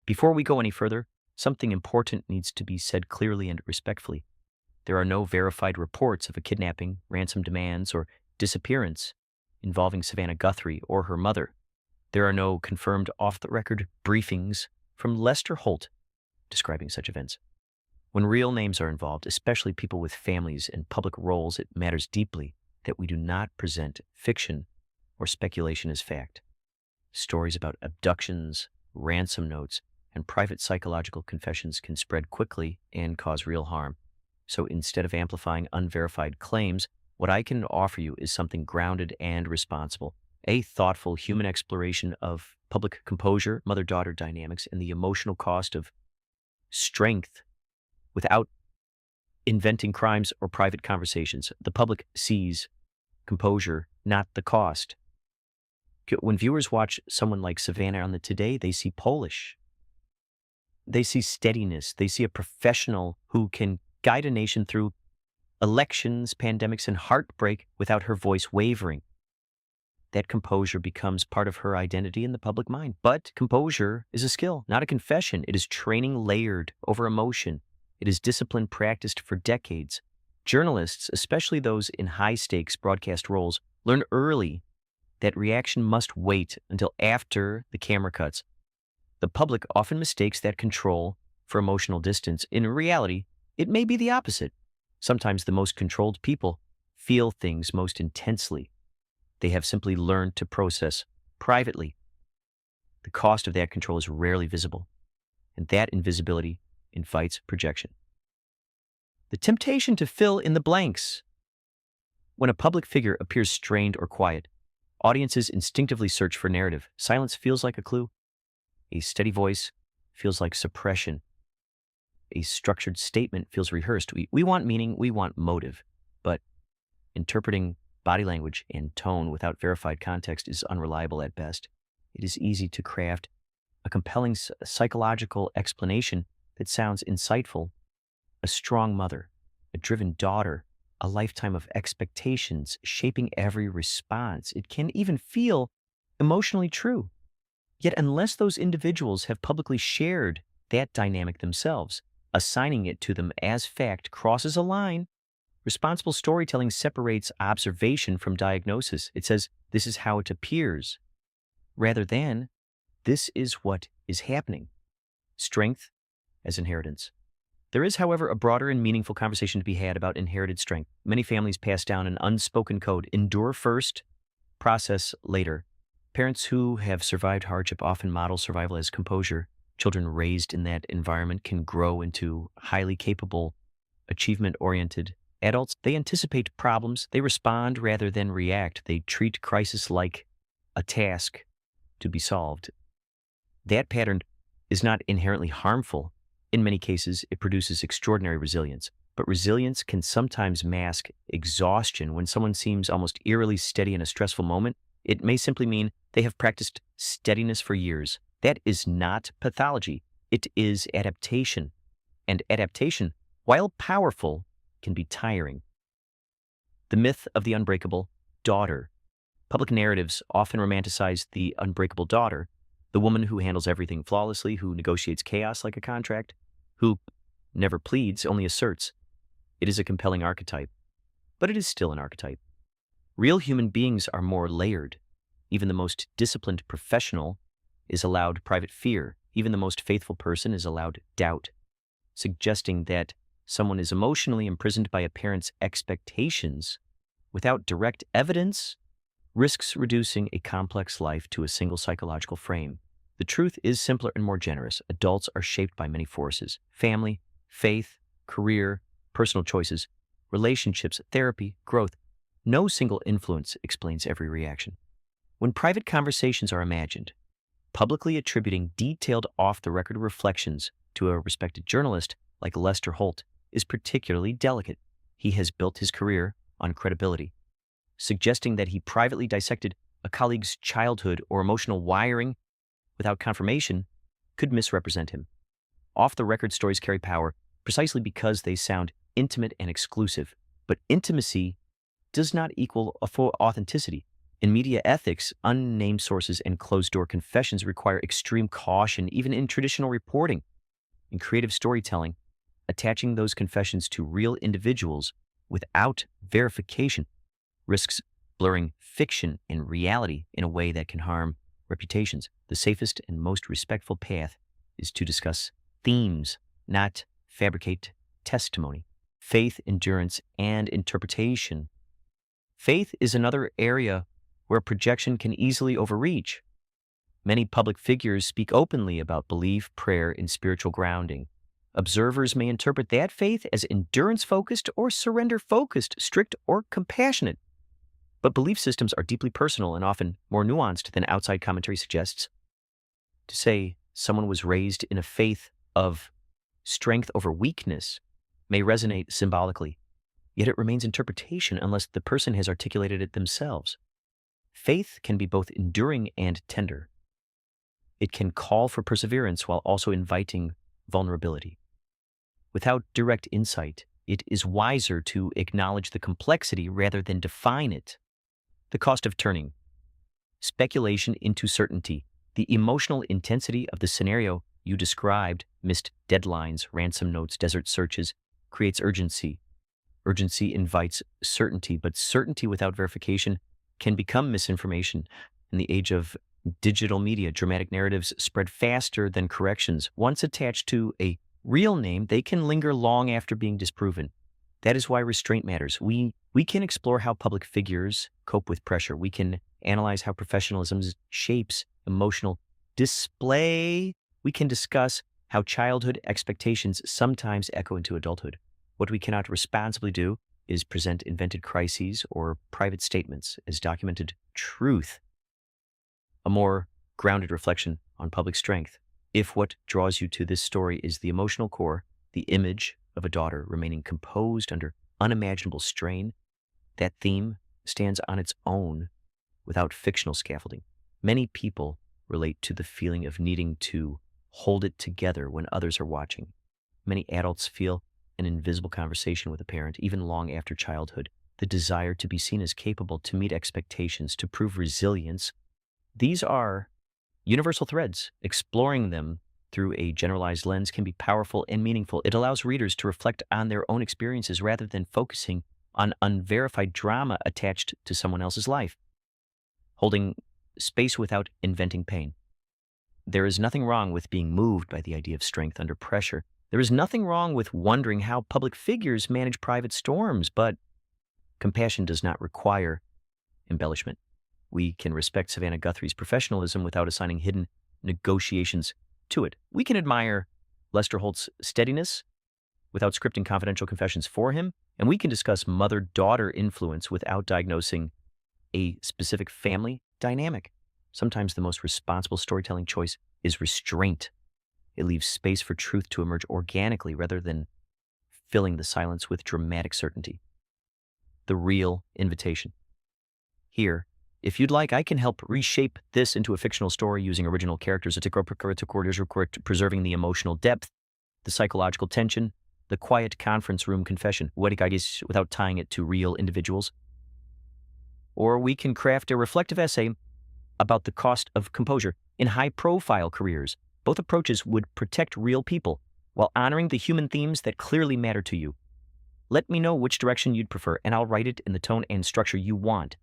Before we go any further, something important needs to be said clearly and respectfully. There are no verified reports of a kidnapping, ransom demands, or disappearance involving Savannah Guthrie or her mother. There are no confirmed off-the-record briefings from Lester Holt describing such events. When real names are involved, especially people with families and public roles, it matters deeply that we do not present fiction or speculation as fact. Stories about abductions, ransom notes, and private psychological confessions can spread quickly and cause real harm. So instead of amplifying unverified claims, what I can offer you is something grounded and responsible, a thoughtful human exploration of public composure, mother-daughter dynamics, and the emotional cost of strength without inventing crimes or private conversations. The public sees composure, not the cost. When viewers watch someone like Savannah on the Today, they see Polish. They see steadiness. They see a professional who can guide a nation through elections, pandemics, and heartbreak without her voice wavering. That composure becomes part of her identity in the public mind. But composure is a skill, not a confession. It is training layered over emotion. It is discipline practiced for decades. Journalists, especially those in high-stakes broadcast roles, learn early that reaction must wait until after the camera cuts. The public often mistakes that control for emotional distance. In reality, it may be the opposite. Sometimes the most controlled people feel things most intensely. They have simply learned to process privately. The cost of that control is rarely visible, and that invisibility invites projection. The temptation to fill in the blanks. When a public figure appears strained or quiet, audiences instinctively search for narrative. Silence feels like a clue. A steady voice feels like suppression. A structured statement feels rehearsed. We want meaning, we want motive, but interpreting body language and tone without verified context is unreliable at best. It is easy to craft a compelling psychological explanation that sounds insightful. A strong mother, a driven daughter, a lifetime of expectations shaping every response. It can even feel emotionally true. Yet unless those individuals have publicly shared that dynamic themselves, assigning it to them as fact crosses a line. Responsible storytelling separates observation from diagnosis. It says, this is how it appears, rather than, this is what is happening. Strength as inheritance. There is, however, a broader and meaningful conversation to be had about inherited strength. Many families pass down an unspoken code: endure first, process later. Parents who have survived hardship often model survival as composure. Children raised in that environment can grow into highly capable, achievement-oriented adults. They anticipate problems. They respond rather than react. They treat crisis like a task to be solved. That pattern is not inherently harmful. In many cases, it produces extraordinary resilience. But resilience can sometimes mask exhaustion. When someone seems almost eerily steady in a stressful moment, it may simply mean they have practiced steadiness for years. That is not pathology. It is adaptation. And adaptation, while powerful, can be tiring. The myth of the unbreakable daughter. Public narratives often romanticize the unbreakable daughter, the woman who handles everything flawlessly, who negotiates chaos like a contract, who never pleads, only asserts. It is a compelling archetype, but it is still an archetype. Real human beings are more layered. Even the most disciplined professional is allowed private fear. Even the most faithful person is allowed doubt. Suggesting that someone is emotionally imprisoned by a parent's expectations without direct evidence risks reducing a complex life to a single psychological frame. The truth is simpler and more generous. Adults are shaped by many forces: family, faith, career, personal choices, relationships, therapy, growth. No single influence explains every reaction. When private conversations are imagined, publicly attributing detailed off-the-record reflections to a respected journalist like Lester Holt is particularly delicate. He has built his career on credibility. Suggesting that he privately dissected a colleague's childhood or emotional wiring without confirmation could misrepresent him. Off-the-record stories carry power precisely because they sound intimate and exclusive. But intimacy does not equal authenticity. In media ethics, unnamed sources and closed-door confessions require extreme caution, even in traditional reporting. In creative storytelling, attaching those confessions to real individuals without verification risks blurring fiction and reality in a way that can harm reputations. The safest and most respectful path is to discuss themes, not fabricate testimony. Faith, endurance, and interpretation. Faith is another area where projection can easily overreach. Many public figures speak openly about belief, prayer, and spiritual grounding. Observers may interpret that faith as endurance-focused or surrender-focused, strict or compassionate. But belief systems are deeply personal and often more nuanced than outside commentary suggests. To say someone was raised in a faith of strength over weakness may resonate symbolically, yet it remains interpretation unless the person has articulated it themselves. Faith can be both enduring and tender. It can call for perseverance while also inviting vulnerability. Without direct insight, it is wiser to acknowledge the complexity rather than define it. The cost of turning speculation into certainty. The emotional intensity of the scenario you described, missed deadlines, ransom notes, desert searches, creates urgency. Urgency invites certainty, but certainty without verification can become misinformation. In the age of digital media, dramatic narratives spread faster than corrections. Once attached to a real name, they can linger long after being disproven. That is why restraint matters. We can explore how public figures cope with pressure. We can analyze how professionalism shapes emotional display. We can discuss how childhood expectations sometimes echo into adulthood. What we cannot responsibly do is present invented crises or private statements as documented truth. A more grounded reflection on public strength. If what draws you to this story is the emotional core, the image of a daughter remaining composed under unimaginable strain, that theme stands on its own without fictional scaffolding. Many people relate to the feeling of needing to hold it together when others are watching. Many adults feel an invisible conversation with a parent, even long after childhood. The desire to be seen as capable, to meet expectations, to prove resilience. These are universal threads. Exploring them through a generalized lens can be powerful and meaningful. It allows readers to reflect on their own experiences rather than focusing on unverified drama attached to someone else's life. Holding space without inventing pain. There is nothing wrong with being moved by the idea of strength under pressure. There is nothing wrong with wondering how public figures manage private storms, but compassion does not require embellishment. We can respect Savannah Guthrie's professionalism without assigning hidden negotiations to it. We can admire Lester Holt's steadiness without scripting confidential confessions for him, and we can discuss mother-daughter influence without diagnosing a specific family dynamic. Sometimes the most responsible storytelling choice is restraint. It leaves space for truth to emerge organically rather than filling the silence with dramatic certainty. The real invitation. Here, if you'd like, I can help reshape this into a fictional story using original characters, preserving the emotional depth, the psychological tension, the quiet conference room confession, without tying it to real individuals. Or we can craft a reflective essay about the cost of composure in high-profile careers. Both approaches would protect real people while honoring the human themes that clearly matter to you. Let me know which direction you'd prefer, and I'll write it in the tone and structure you want.